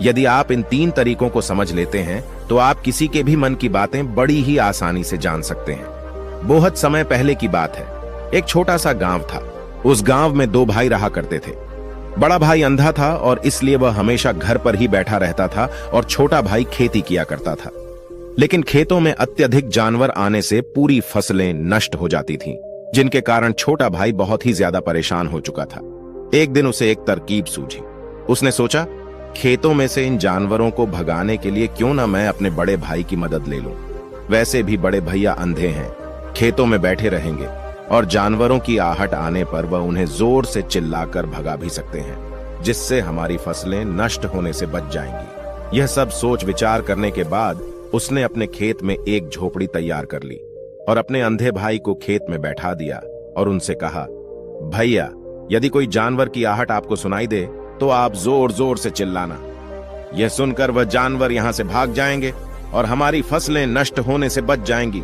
यदि आप इन 3 तरीकों को समझ लेते हैं तो आप किसी के भी मन की बातें बड़ी ही आसानी से जान सकते हैं। बहुत समय पहले की बात है। एक छोटा सा गांव था। उस गांव में 2 भाई रहा करते थे। बड़ा भाई अंधा था और इसलिए वह हमेशा घर पर ही बैठा रहता था और छोटा भाई खेती किया करता था। लेकिन खेतों में अत्यधिक जानवर आने से पूरी फसलें नष्ट हो जाती थीं, जिनके कारण छोटा भाई बहुत ही ज्यादा परेशान हो चुका था। एक दिन उसे एक तरकीब सूझी। उसने सोचा, खेतों में से इन जानवरों को भगाने के लिए क्यों ना मैं अपने बड़े भाई की मदद ले लूं। वैसे भी बड़े भैया अंधे हैं, खेतों में बैठे रहेंगे और जानवरों की आहट आने पर वह उन्हें जोर से चिल्लाकर भगा भी सकते हैं, जिससे हमारी फसलें नष्ट होने से बच जाएंगी। यह सब सोच विचार करने के बाद उसने अपने खेत में एक झोपड़ी तैयार कर ली और अपने अंधे भाई को खेत में बैठा दिया और उनसे कहा, भैया, यदि कोई जानवर की आहट आपको सुनाई दे तो आप जोर जोर से चिल्लाना। यह सुनकर वह जानवर यहां से भाग जाएंगे और हमारी फसलें नष्ट होने से बच जाएंगी।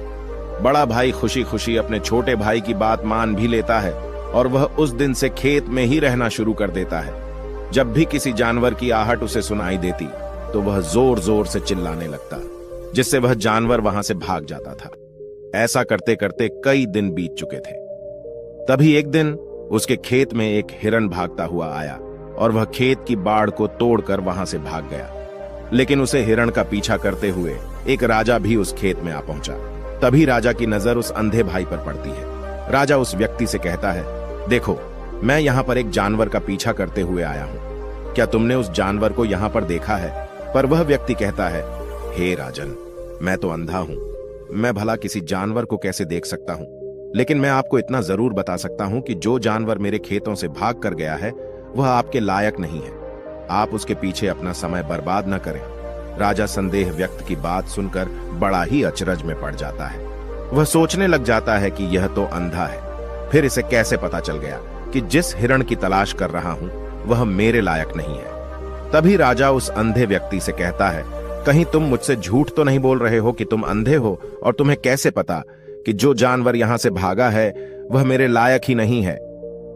बड़ा भाई खुशी खुशी अपने छोटे भाई की बात मान भी लेता है और वह उस दिन से खेत में ही रहना शुरू कर देता है। जब भी किसी जानवर की आहट उसे सुनाई देती तो वह जोर जोर से चिल्लाने लगता, जिससे वह जानवर वहां से भाग जाता था। ऐसा करते करते कई दिन बीत चुके थे। तभी एक दिन उसके खेत में एक हिरण भागता हुआ आया और वह खेत की बाड़ को तोड़कर वहां से भाग गया। लेकिन उसे हिरण का पीछा करते हुए एक राजा भी उस खेत में आ पहुंचा। तभी राजा की नजर उस अंधे भाई पर पड़ती है। राजा उस व्यक्ति से कहता है, देखो, मैं यहाँ पर एक जानवर का पीछा करते हुए आया हूँ। क्या तुमने उस जानवर को यहाँ पर देखा है? पर वह व्यक्ति कहता है, हे राजन, मैं तो अंधा हूँ, मैं भला किसी जानवर को कैसे देख सकता हूँ। लेकिन मैं आपको इतना जरूर बता सकता हूँ कि जो जानवर मेरे खेतों से भाग कर गया है वह आपके लायक नहीं है। आप उसके पीछे अपना समय बर्बाद न करें। राजा संदेह व्यक्त की बात सुनकर बड़ा ही अचरज में पड़ जाता है। वह सोचने लग जाता है कि यह तो अंधा है, फिर इसे कैसे पता चल गया कि जिस हिरण की तलाश कर रहा हूं वह मेरे लायक नहीं है। तभी राजा उस अंधे व्यक्ति से कहता है, कहीं तुम मुझसे झूठ तो नहीं बोल रहे हो कि तुम अंधे हो और तुम्हें कैसे पता कि जो जानवर यहां से भागा है वह मेरे लायक ही नहीं है।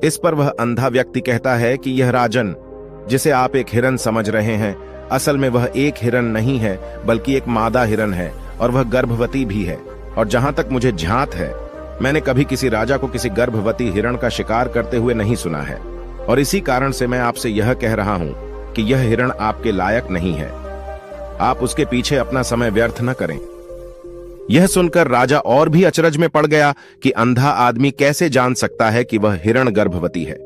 इस पर वह अंधा व्यक्ति कहता है कि यह राजन, जिसे आप एक हिरण समझ रहे हैं, असल में वह एक हिरण नहीं है बल्कि एक मादा हिरण है और वह गर्भवती भी है। और जहां तक मुझे ध्यात है, मैंने कभी किसी राजा को किसी गर्भवती हिरण का शिकार करते हुए नहीं सुना है। और इसी कारण से मैं आपसे यह कह रहा हूं कि यह हिरण आपके लायक नहीं है। आप उसके पीछे अपना समय व्यर्थ न करें। यह सुनकर राजा और भी अचरज में पड़ गया कि अंधा आदमी कैसे जान सकता है कि वह हिरण गर्भवती है।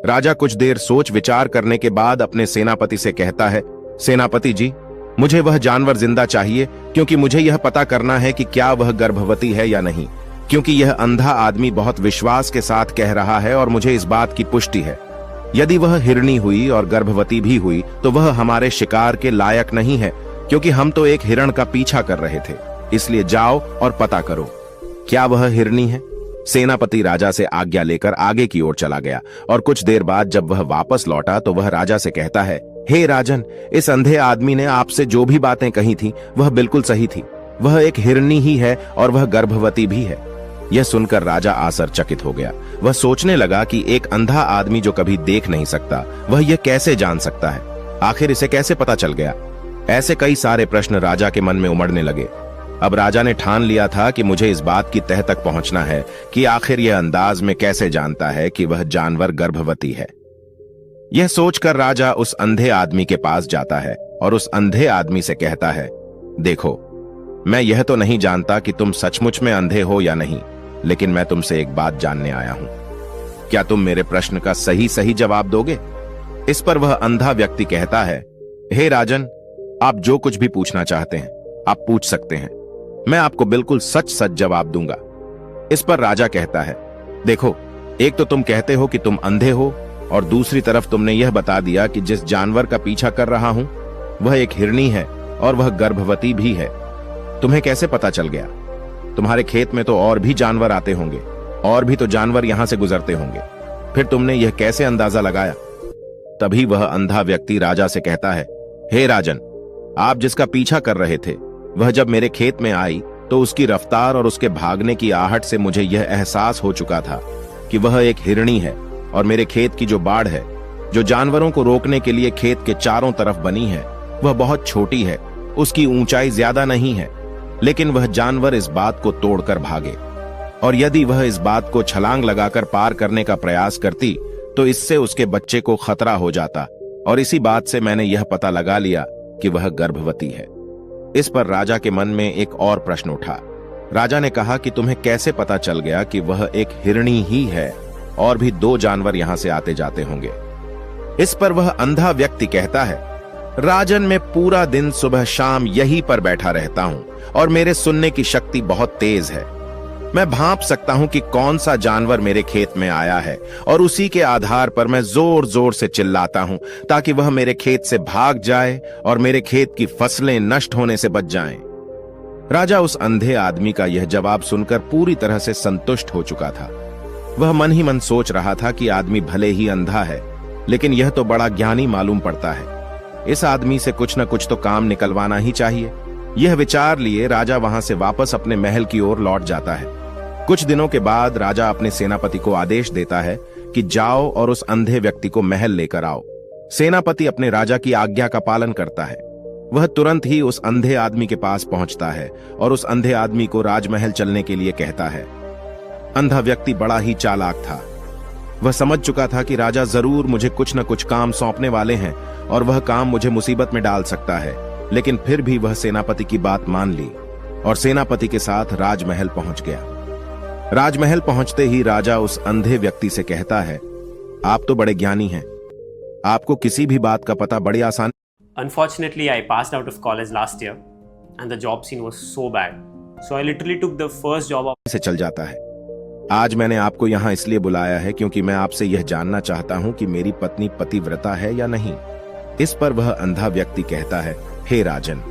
राजा कुछ देर सोच विचार करने के बाद अपने सेनापति से कहता है, सेनापति जी, मुझे वह जानवर जिंदा चाहिए, क्योंकि मुझे यह पता करना है कि क्या वह गर्भवती है या नहीं। क्योंकि यह अंधा आदमी बहुत विश्वास के साथ कह रहा है और मुझे इस बात की पुष्टि है। यदि वह हिरणी हुई और गर्भवती भी हुई तो वह हमारे शिकार के लायक नहीं है, क्योंकि हम तो एक हिरण का पीछा कर रहे थे। इसलिए जाओ और पता करो, क्या वह हिरणी है? सेनापति राजा से आज्ञा लेकर आगे की ओर चला गया और कुछ देर बाद जब वह वापस लौटा तो वह राजा से कहता है, हे राजन, इस अंधे आदमी ने आपसे जो भी बातें कही थी वह बिल्कुल सही थी। वह एक हिरणी ही है और वह गर्भवती भी है। यह सुनकर राजा आश्चर्यचकित हो गया। वह सोचने लगा कि एक अंधा आदमी जो कभी देख नहीं सकता, वह यह कैसे जान सकता है? आखिर इसे कैसे पता चल गया? ऐसे कई सारे प्रश्न राजा के मन में उमड़ने लगे। अब राजा ने ठान लिया था कि मुझे इस बात की तह तक पहुंचना है कि आखिर यह अंदाज में कैसे जानता है कि वह जानवर गर्भवती है। यह सोचकर राजा उस अंधे आदमी के पास जाता है और उस अंधे आदमी से कहता है, देखो, मैं यह तो नहीं जानता कि तुम सचमुच में अंधे हो या नहीं, लेकिन मैं तुमसे एक बात जानने आया हूं। क्या तुम मेरे प्रश्न का सही सही जवाब दोगे? इस पर वह अंधा व्यक्ति कहता है, हे राजन, आप जो कुछ भी पूछना चाहते हैं आप पूछ सकते हैं। मैं आपको बिल्कुल सच सच जवाब दूंगा। इस पर राजा कहता है, देखो, एक तो तुम कहते हो कि तुम अंधे हो और दूसरी तरफ तुमने यह बता दिया कि जिस जानवर का पीछा कर रहा हूं वह एक हिरणी है और वह गर्भवती भी है। तुम्हें कैसे पता चल गया? तुम्हारे खेत में तो और भी जानवर आते होंगे, और भी तो जानवर यहां से गुजरते होंगे, फिर तुमने यह कैसे अंदाजा लगाया? तभी वह अंधा व्यक्ति राजा से कहता है, हे राजन, आप जिसका पीछा कर रहे थे वह जब मेरे खेत में आई तो उसकी रफ्तार और उसके भागने की आहट से मुझे यह एहसास हो चुका था कि वह एक हिरणी है। और मेरे खेत की जो बाड़ है, जो जानवरों को रोकने के लिए खेत के चारों तरफ बनी है, वह बहुत छोटी है, उसकी ऊंचाई ज्यादा नहीं है, लेकिन वह जानवर इस बात को तोड़कर भागे। और यदि वह इस बात को छलांग लगाकर पार करने का प्रयास करती तो इससे उसके बच्चे को खतरा हो जाता, और इसी बात से मैंने यह पता लगा लिया कि वह गर्भवती है। इस पर राजा के मन में एक और प्रश्न उठा। राजा ने कहा कि तुम्हें कैसे पता चल गया कि वह एक हिरणी ही है, और भी 2 जानवर यहां से आते जाते होंगे। इस पर वह अंधा व्यक्ति कहता है, राजन, मैं पूरा दिन सुबह शाम यहीं पर बैठा रहता हूं और मेरे सुनने की शक्ति बहुत तेज है। मैं भांप सकता हूं कि कौन सा जानवर मेरे खेत में आया है, और उसी के आधार पर मैं जोर जोर से चिल्लाता हूं ताकि वह मेरे खेत से भाग जाए और मेरे खेत की फसलें नष्ट होने से बच जाएं। राजा उस अंधे आदमी का यह जवाब सुनकर पूरी तरह से संतुष्ट हो चुका था। वह मन ही मन सोच रहा था कि आदमी भले ही अंधा है, लेकिन यह तो बड़ा ज्ञानी मालूम पड़ता है। इस आदमी से कुछ न कुछ तो काम निकलवाना ही चाहिए। यह विचार लिए राजा वहां से वापस अपने महल की ओर लौट जाता है। कुछ दिनों के बाद राजा अपने सेनापति को आदेश देता है कि जाओ और उस अंधे व्यक्ति को महल लेकर आओ। सेनापति अपने राजा की आज्ञा का पालन करता है। वह तुरंत ही उस अंधे आदमी के पास पहुंचता है और उस अंधे आदमी को राजमहल चलने के लिए कहता है। अंधा व्यक्ति बड़ा ही चालाक था। वह समझ चुका था कि राजा जरूर मुझे कुछ न कुछ काम सौंपने वाले हैं और वह काम मुझे मुसीबत में डाल सकता है, लेकिन फिर भी वह सेनापति की बात मान ली और सेनापति के साथ राजमहल पहुंच गया। राजमहल पहुंचते ही राजा उस अंधे व्यक्ति से कहता है, आप तो बड़े ज्ञानी हैं, आपको किसी भी बात का पता बड़ी आसान। Unfortunately, I passed out of college last year and the job scene was so bad. So I literally took the first job of से चल जाता है। आज मैंने आपको यहाँ इसलिए बुलाया है क्योंकि मैं आपसे यह जानना चाहता हूँ कि मेरी पत्नी पतिव्रता है या नहीं। इस पर वह अंधा व्यक्ति कहता है, हे राजन,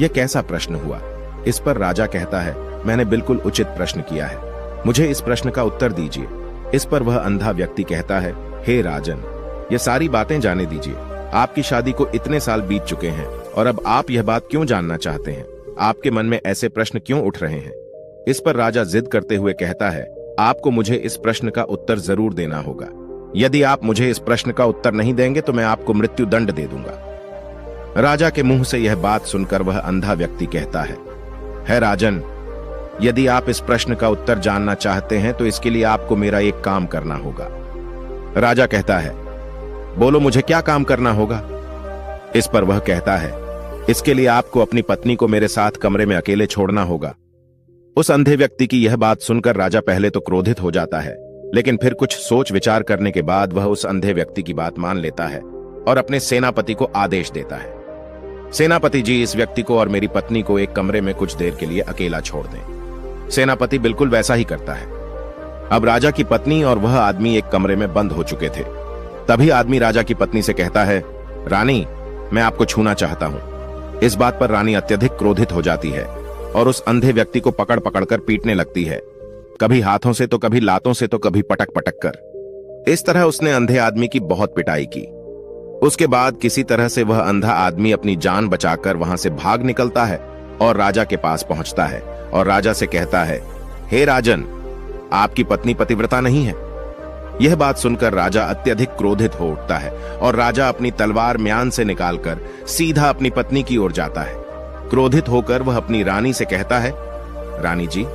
यह कैसा प्रश्न हुआ। इस पर राजा कहता है, मैंने बिल्कुल उचित प्रश्न किया है, मुझे इस प्रश्न का उत्तर दीजिए। इस पर वह अंधा व्यक्ति कहता है, हे राजन, ये सारी बातें जाने दीजिए। आपकी शादी को इतने साल बीत चुके हैं और अब आप यह बात क्यों जानना चाहते हैं? आपके मन में ऐसे प्रश्न क्यों उठ रहे हैं? इस पर राजा जिद करते हुए कहता है, आपको मुझे इस प्रश्न का उत्तर जरूर देना होगा। यदि आप मुझे इस प्रश्न का उत्तर नहीं देंगे तो मैं आपको मृत्यु दंड दे दूंगा। राजा के मुंह से यह बात सुनकर वह अंधा व्यक्ति कहता है राजन, यदि आप इस प्रश्न का उत्तर जानना चाहते हैं तो इसके लिए आपको मेरा एक काम करना होगा। राजा कहता है, बोलो मुझे क्या काम करना होगा? इस पर वह कहता है, इसके लिए आपको अपनी पत्नी को मेरे साथ कमरे में अकेले छोड़ना होगा। उस अंधे व्यक्ति की यह बात सुनकर राजा पहले तो क्रोधित हो जाता है, लेकिन फिर कुछ सोच विचार करने के बाद वह उस अंधे व्यक्ति की बात मान लेता है और अपने सेनापति को आदेश देता है, सेनापति जी, इस व्यक्ति को और मेरी पत्नी को एक कमरे में कुछ देर के लिए अकेला छोड़ दें। सेनापति बिल्कुल वैसा ही करता है। अब राजा की पत्नी और वह आदमी एक कमरे में बंद हो चुके थे। तभी आदमी राजा की पत्नी से कहता है, रानी, मैं आपको छूना चाहता हूं। इस बात पर रानी अत्यधिक क्रोधित हो जाती है और उस अंधे व्यक्ति को पकड़ पकड़कर पीटने लगती है, कभी हाथों से तो कभी लातों से तो कभी पटक पटक कर। इस तरह उसने अंधे आदमी की बहुत पिटाई की। उसके बाद किसी तरह से वह अंधा आदमी अपनी जान बचाकर वहां से भाग निकलता है और राजा के पास पहुंचता है और राजा से कहता है, हे राजन, आपकी पत्नी पतिव्रता नहीं है। यह बात सुनकर राजा अत्यधिक क्रोधित हो उठता है और राजा अपनी तलवार म्यान से निकालकर सीधा अपनी पत्नी की ओर जाता है। क्रोधित होकर वह अपनी रानी से कहता है, रानी जी,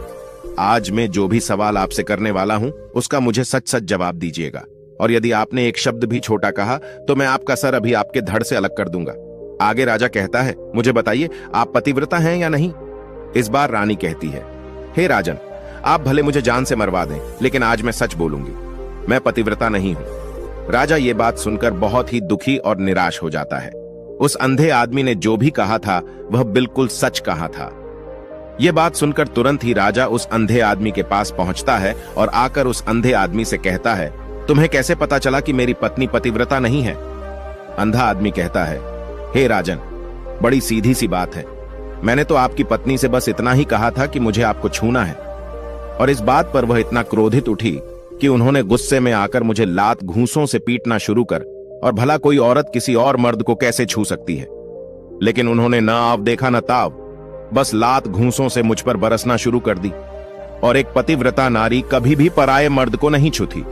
आज मैं जो भी सवाल आपसे करने वाला हूं उसका मुझे सच सच जवाब दीजिएगा, और यदि आपने एक शब्द भी छोटा कहा तो मैं आपका सर अभी आपके धड़ से अलग कर दूंगा। आगे राजा कहता है, मुझे बताइए, आप पतिव्रता हैं या नहीं? इस बार रानी कहती है, हे राजन, आप भले मुझे जान से मरवा दें, लेकिन आज मैं सच बोलूंगी, मैं पतिव्रता नहीं हूं। राजा ये बात सुनकर बहुत ही दुखी और निराश हो जाता है। उस अंधे आदमी ने जो भी कहा था वह बिल्कुल सच कहा था। यह बात सुनकर तुरंत ही राजा उस अंधे आदमी के पास पहुंचता है और आकर उस अंधे आदमी से कहता है, तुम्हें कैसे पता चला कि मेरी पत्नी पतिव्रता नहीं है? अंधा आदमी कहता है, हे राजन, बड़ी सीधी सी बात है, मैंने तो आपकी पत्नी से बस इतना ही कहा था कि मुझे आपको छूना है। और इस बात पर वह इतना क्रोधित उठी कि उन्होंने गुस्से में आकर मुझे लात घूंसों से पीटना शुरू कर, और भला कोई औरत किसी और मर्द को कैसे छू सकती है? लेकिन उन्होंने न आव देखा न ताव, बस लात घूंसों से मुझ पर बरसना शुरू कर दी। और एक पतिव्रता नारी कभी भी पराये मर्द को नहीं छूती।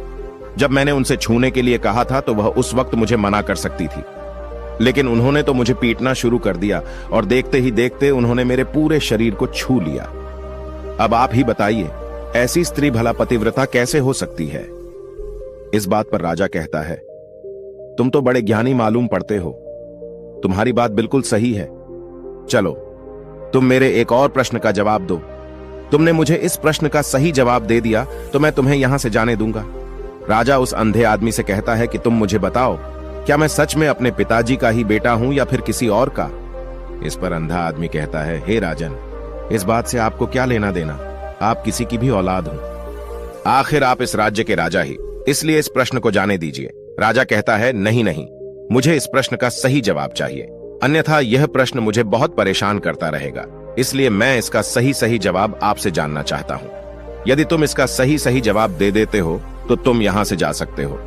जब मैंने उनसे छूने के लिए कहा था तो वह उस वक्त मुझे मना कर सकती थी, लेकिन उन्होंने तो मुझे पीटना शुरू कर दिया और देखते ही देखते उन्होंने मेरे पूरे शरीर को छू लिया। अब आप ही बताइए, ऐसी स्त्री भला पतिव्रता कैसे हो सकती है? इस बात पर राजा कहता है, तुम तो बड़े ज्ञानी मालूम पड़ते हो, तुम्हारी बात बिल्कुल सही है। चलो तुम मेरे एक और प्रश्न का जवाब दो। तुमने मुझे इस प्रश्न का सही जवाब दे दिया तो मैं तुम्हें यहां से जाने दूंगा। राजा उस अंधे आदमी से कहता है कि तुम मुझे बताओ, क्या मैं सच में अपने पिताजी का ही बेटा हूं या फिर किसी और का? इस पर अंधा आदमी कहता है, हे राजन, इस बात से आपको क्या लेना देना, आप किसी की भी औलाद हो। आखिर आप इस राज्य के राजा ही, इसलिए इस प्रश्न को जाने दीजिए। राजा कहता है, नहीं नहीं, मुझे इस प्रश्न का सही जवाब चाहिए, अन्यथा यह प्रश्न मुझे बहुत परेशान करता रहेगा, इसलिए मैं इसका सही सही जवाब आपसे जानना चाहता हूं। यदि तुम इसका सही सही जवाब दे देते हो तो तुम यहां से जा सकते हो।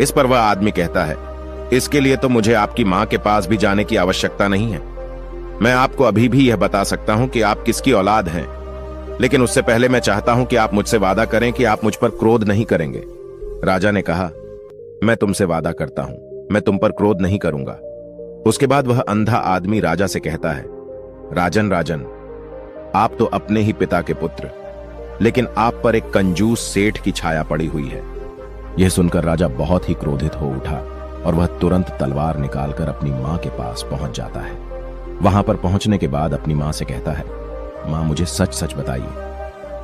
इस पर वह आदमी कहता है, इसके लिए तो मुझे आपकी मां के पास भी जाने की आवश्यकता नहीं है। मैं आपको अभी भी यह बता सकता हूं कि आप किसकी औलाद हैं, लेकिन उससे पहले मैं चाहता हूं कि आप मुझसे वादा करें कि आप मुझ पर क्रोध नहीं करेंगे। राजा ने कहा, मैं तुमसे वादा करता हूं, मैं तुम पर क्रोध नहीं करूंगा। उसके बाद वह अंधा आदमी राजा से कहता है, राजन राजन, आप तो अपने ही पिता के पुत्र, लेकिन आप पर एक कंजूस सेठ की छाया पड़ी हुई है। यह सुनकर राजा बहुत ही क्रोधित हो उठा और वह तुरंत तलवार निकालकर अपनी मां के पास पहुंच जाता है। वहां पर पहुंचने के बाद अपनी मां से कहता है, मां मुझे सच सच बताइए,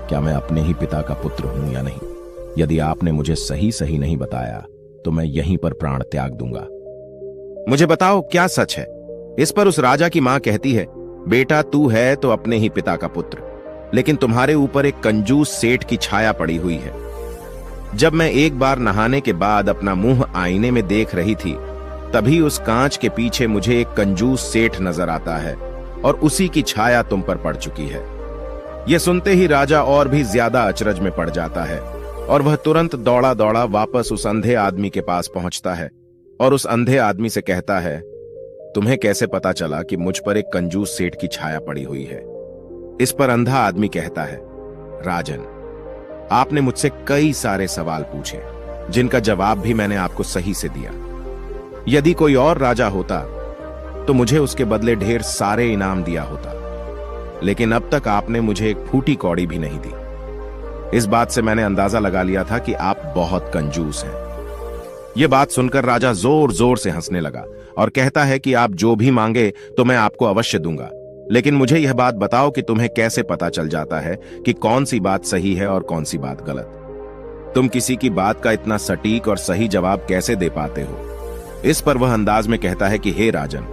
क्या मैं अपने ही पिता का पुत्र हूं या नहीं? यदि आपने मुझे सही सही नहीं बताया तो मैं यहीं पर प्राण त्याग दूंगा। मुझे बताओ क्या सच है? इस पर उस राजा की मां कहती है, बेटा तू है तो अपने ही पिता का पुत्र, लेकिन तुम्हारे ऊपर एक कंजूस सेठ की छाया पड़ी हुई है। जब मैं एक बार नहाने के बाद अपना मुंह आईने में देख रही थी, तभी उस कांच के पीछे मुझे एक कंजूस सेठ नजर आता है और उसी की छाया तुम पर पड़ चुकी है। यह सुनते ही राजा और भी ज्यादा अचरज में पड़ जाता है और वह तुरंत दौड़ा दौड़ा वापस उस अंधे आदमी के पास पहुंचता है और उस अंधे आदमी से कहता है, तुम्हें कैसे पता चला कि मुझ पर एक कंजूस सेठ की छाया पड़ी हुई है? इस पर अंधा आदमी कहता है, राजन, आपने मुझसे कई सारे सवाल पूछे जिनका जवाब भी मैंने आपको सही से दिया। यदि कोई और राजा होता तो मुझे उसके बदले ढेर सारे इनाम दिया होता, लेकिन अब तक आपने मुझे एक फूटी कौड़ी भी नहीं दी। इस बात से मैंने अंदाजा लगा लिया था कि आप बहुत कंजूस हैं। यह बात सुनकर राजा जोर जोर से हंसने लगा और कहता है कि आप जो भी मांगे तो मैं आपको अवश्य दूंगा, लेकिन मुझे यह बात बताओ कि तुम्हें कैसे पता चल जाता है कि कौन सी बात सही है और कौन सी बात गलत? तुम किसी की बात का इतना सटीक और सही जवाब कैसे दे पाते हो? इस पर वह अंदाज में कहता है कि हे राजन,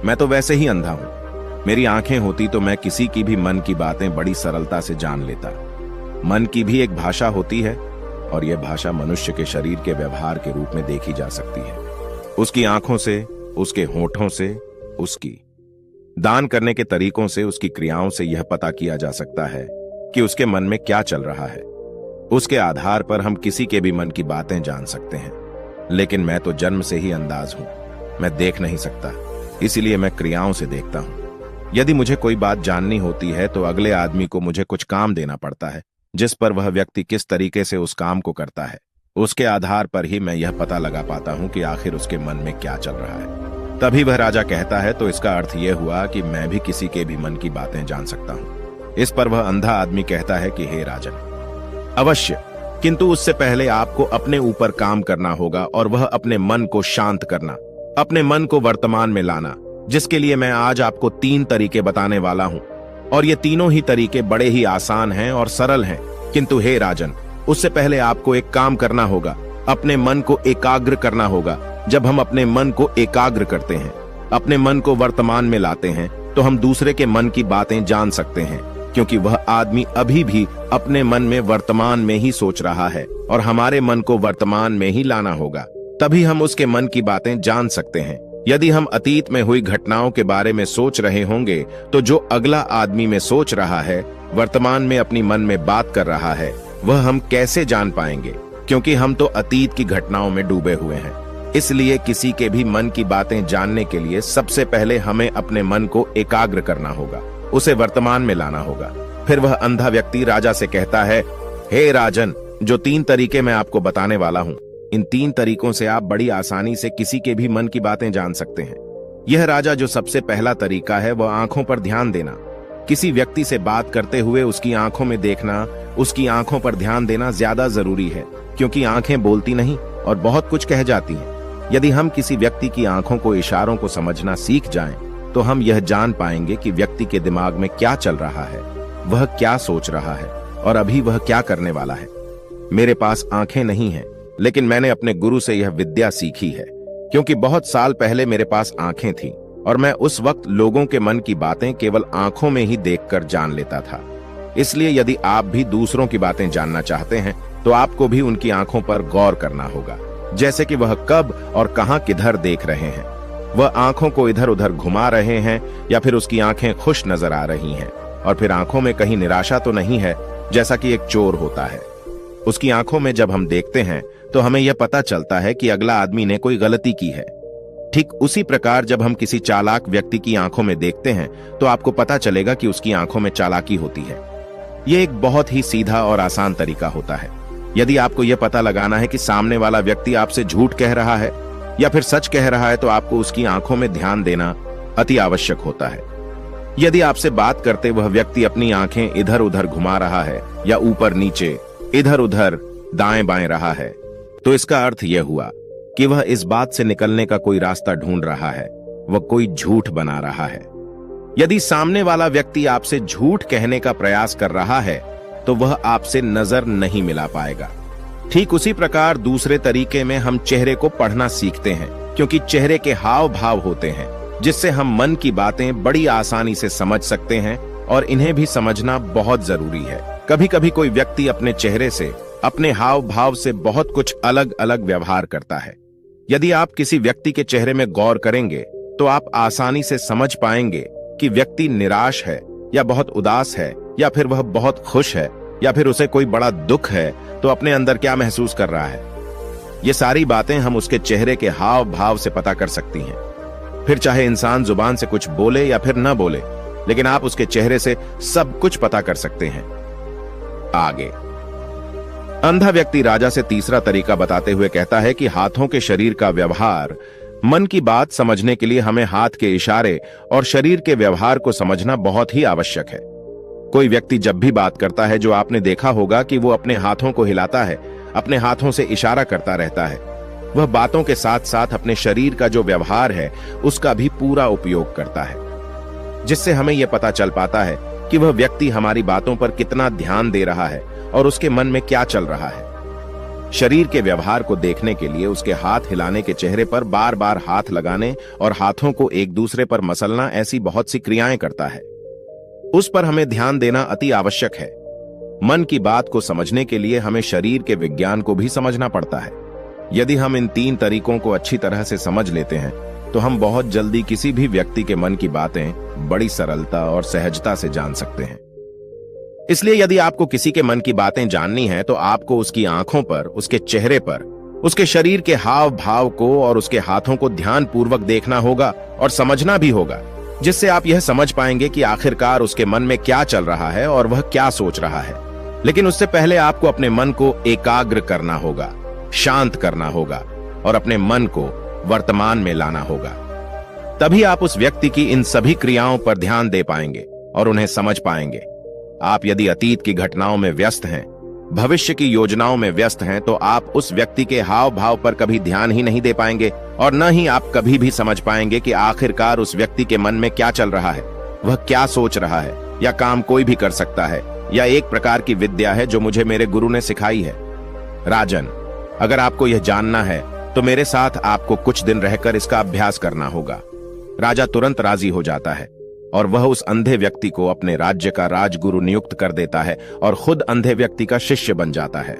मैं तो वैसे ही अंधा हूं। मेरी आंखें होती तो मैं किसी की भी मन की बातें बड़ी सरलता से जान लेता। मन की भी एक भाषा होती है और यह भाषा मनुष्य के शरीर के व्यवहार के रूप में देखी जा सकती है। उसकी आंखों से, उसके होठों से, उसकी दान करने के तरीकों से, उसकी क्रियाओं से यह पता किया जा सकता है कि उसके मन में क्या चल रहा है। उसके आधार पर हम किसी के भी मन की बातें जान सकते हैं, लेकिन मैं तो जन्म से ही अंधाध हूं, मैं देख नहीं सकता, इसीलिए मैं क्रियाओं से देखता हूं। यदि मुझे कोई बात जाननी होती है तो अगले आदमी को मुझे कुछ काम देना पड़ता है, जिस पर वह व्यक्ति किस तरीके से उस काम को करता है, उसके आधार पर ही मैं यह पता लगा पाता हूं कि आखिर उसके मन में क्या चल रहा है। तभी वह राजा कहता है, तो इसका अर्थ यह हुआ कि मैं भी किसी के भी मन की बातें जान सकता हूं। इस पर वह अंधा आदमी कहता है कि हे राजन, अवश्य, किंतु उससे पहले आपको अपने ऊपर काम करना होगा और वह अपने मन को शांत करना, अपने मन को वर्तमान में लाना, जिसके लिए मैं आज आपको 3 तरीके बताने वाला हूं। और ये तीनों ही तरीके बड़े ही आसान हैं और सरल हैं, किंतु हे राजन, उससे पहले आपको एक काम करना होगा, अपने मन को एकाग्र करना होगा। जब हम अपने मन को एकाग्र करते हैं, अपने मन को वर्तमान में लाते हैं, तो हम दूसरे के मन की बातें जान सकते हैं, क्योंकि वह आदमी अभी भी अपने मन में वर्तमान में ही सोच रहा है और हमारे मन को वर्तमान में ही लाना होगा, तभी हम उसके मन की बातें जान सकते हैं। यदि हम अतीत में हुई घटनाओं के बारे में सोच रहे होंगे तो जो अगला आदमी में सोच रहा है, वर्तमान में अपनी मन में बात कर रहा है, वह हम कैसे जान पाएंगे? क्योंकि हम तो अतीत की घटनाओं में डूबे हुए हैं। इसलिए किसी के भी मन की बातें जानने के लिए सबसे पहले हमें अपने मन को एकाग्र करना होगा, उसे वर्तमान में लाना होगा। फिर वह अंधा व्यक्ति राजा से कहता है, हे राजन, जो 3 तरीके मैं आपको बताने वाला हूं, इन 3 तरीकों से आप बड़ी आसानी से किसी के भी मन की बातें जान सकते हैं। यह राजा जो सबसे पहला तरीका है वह आंखों पर ध्यान देना। किसी व्यक्ति से बात करते हुए उसकी आंखों में देखना, उसकी आंखों पर ध्यान देना ज्यादा जरूरी है, क्योंकि आंखें बोलती नहीं और बहुत कुछ कह जाती हैं। यदि हम किसी व्यक्ति की आंखों को, इशारों को समझना सीख जाएं, तो हम यह जान पाएंगे कि व्यक्ति के दिमाग में क्या चल रहा है, वह क्या सोच रहा है और अभी वह क्या करने वाला है। मेरे पास आंखें नहीं हैं, लेकिन मैंने अपने गुरु से यह विद्या सीखी है, क्योंकि बहुत साल पहले मेरे पास आंखें थीं और मैं उस वक्त लोगों के मन की बातें केवल आंखों में ही देखकर जान लेता था। इसलिए यदि आप भी दूसरों की बातें जानना चाहते हैं तो आपको भी उनकी आंखों पर गौर करना होगा, जैसे कि वह कब और कहां किधर देख रहे हैं। वह आंखों को इधर उधर घुमा रहे हैं या फिर उसकी आंखें खुश नजर आ रही हैं, और फिर आंखों में कहीं निराशा तो नहीं है, जैसा कि एक चोर होता है। उसकी आंखों में जब हम देखते हैं तो हमें यह पता चलता है कि अगला आदमी ने कोई गलती की है। ठीक उसी प्रकार जब हम किसी चालाक व्यक्ति की आंखों में देखते हैं तो आपको पता चलेगा कि उसकी आंखों में चालाकी होती है। यह एक बहुत ही सीधा और आसान तरीका होता है। यदि आपको यह पता लगाना है कि सामने वाला व्यक्ति आपसे झूठ कह रहा है या फिर सच कह रहा है, तो आपको उसकी आंखों में ध्यान देना अति आवश्यक होता है। यदि आपसे बात करते वह व्यक्ति अपनी आंखें इधर उधर घुमा रहा है या ऊपर नीचे, इधर उधर दाएं बाएं रहा है, तो इसका अर्थ यह हुआ कि वह इस बात से निकलने का कोई रास्ता ढूंढ रहा है, वह कोई झूठ बना रहा है। यदि सामने वाला व्यक्ति आपसे झूठ कहने का प्रयास कर रहा है तो वह आपसे नजर नहीं मिला पाएगा। ठीक उसी प्रकार दूसरे तरीके में हम चेहरे को पढ़ना सीखते हैं, क्योंकि चेहरे के हाव भाव होते हैं जिससे हम मन की बातें बड़ी आसानी से समझ सकते हैं, और इन्हें भी समझना बहुत जरूरी है। कभी कभी कोई व्यक्ति अपने चेहरे से, अपने हाव भाव से बहुत कुछ अलग अलग व्यवहार करता है। यदि आप किसी व्यक्ति के चेहरे में गौर करेंगे तो आप आसानी से समझ पाएंगे कि व्यक्ति निराश है या बहुत उदास है, या फिर वह बहुत खुश है, या फिर उसे कोई बड़ा दुख है तो अपने अंदर क्या महसूस कर रहा है। ये सारी बातें हम उसके चेहरे के हाव भाव से पता कर सकती हैं। फिर चाहे इंसान जुबान से कुछ बोले या फिर न बोले, लेकिन आप उसके चेहरे से सब कुछ पता कर सकते हैं। आगे अंधा व्यक्ति राजा से तीसरा तरीका बताते हुए कहता है कि हाथों के शरीर का व्यवहार, मन की बात समझने के लिए हमें हाथ के इशारे और शरीर के व्यवहार को समझना बहुत ही आवश्यक है। कोई व्यक्ति जब भी बात करता है, जो आपने देखा होगा कि वो अपने हाथों को हिलाता है, अपने हाथों से इशारा करता रहता है। वह बातों के साथ साथ अपने शरीर का जो व्यवहार है उसका भी पूरा उपयोग करता है, जिससे हमें यह पता चल पाता है कि वह व्यक्ति हमारी बातों पर कितना ध्यान दे रहा है और उसके मन में क्या चल रहा है। शरीर के व्यवहार को देखने के लिए उसके हाथ हिलाने के चेहरे पर बार बार हाथ लगाने और हाथों को एक दूसरे पर मसलना, ऐसी बहुत सी क्रियाएं करता है। उस पर हमें ध्यान देना अति आवश्यक है। मन की बात को समझने के लिए हमें शरीर के विज्ञान को भी समझना पड़ता है। यदि हम इन 3 तरीकों को अच्छी तरह से समझ लेते हैं तो हम बहुत जल्दी किसी भी व्यक्ति के मन की बातें बड़ी सरलता और सहजता से जान सकते हैं। इसलिए यदि आपको किसी के मन की बातें जाननी है तो आपको उसकी आंखों पर, उसके चेहरे पर, उसके शरीर के हाव भाव को और उसके हाथों को ध्यानपूर्वक देखना होगा और समझना भी होगा, जिससे आप यह समझ पाएंगे कि आखिरकार उसके मन में क्या चल रहा है और वह क्या सोच रहा है। लेकिन उससे पहले आपको अपने मन को एकाग्र करना होगा, शांत करना होगा और अपने मन को वर्तमान में लाना होगा। तभी आप उस व्यक्ति की इन सभी क्रियाओं पर ध्यान दे पाएंगे और उन्हें समझ पाएंगे। आप यदि अतीत की घटनाओं में व्यस्त हैं, भविष्य की योजनाओं में व्यस्त हैं, तो आप उस व्यक्ति के हाव भाव पर कभी ध्यान ही नहीं दे पाएंगे और न ही आप कभी भी समझ पाएंगे कि आखिरकार उस व्यक्ति के मन में क्या चल रहा है, वह क्या सोच रहा है। या काम कोई भी कर सकता है, या एक प्रकार की विद्या है जो मुझे मेरे गुरु ने सिखाई है। राजन, अगर आपको यह जानना है तो मेरे साथ आपको कुछ दिन रहकर इसका अभ्यास करना होगा। राजा तुरंत राजी हो जाता है और वह उस अंधे व्यक्ति को अपने राज्य का राजगुरु नियुक्त कर देता है और खुद अंधे व्यक्ति का शिष्य बन जाता है।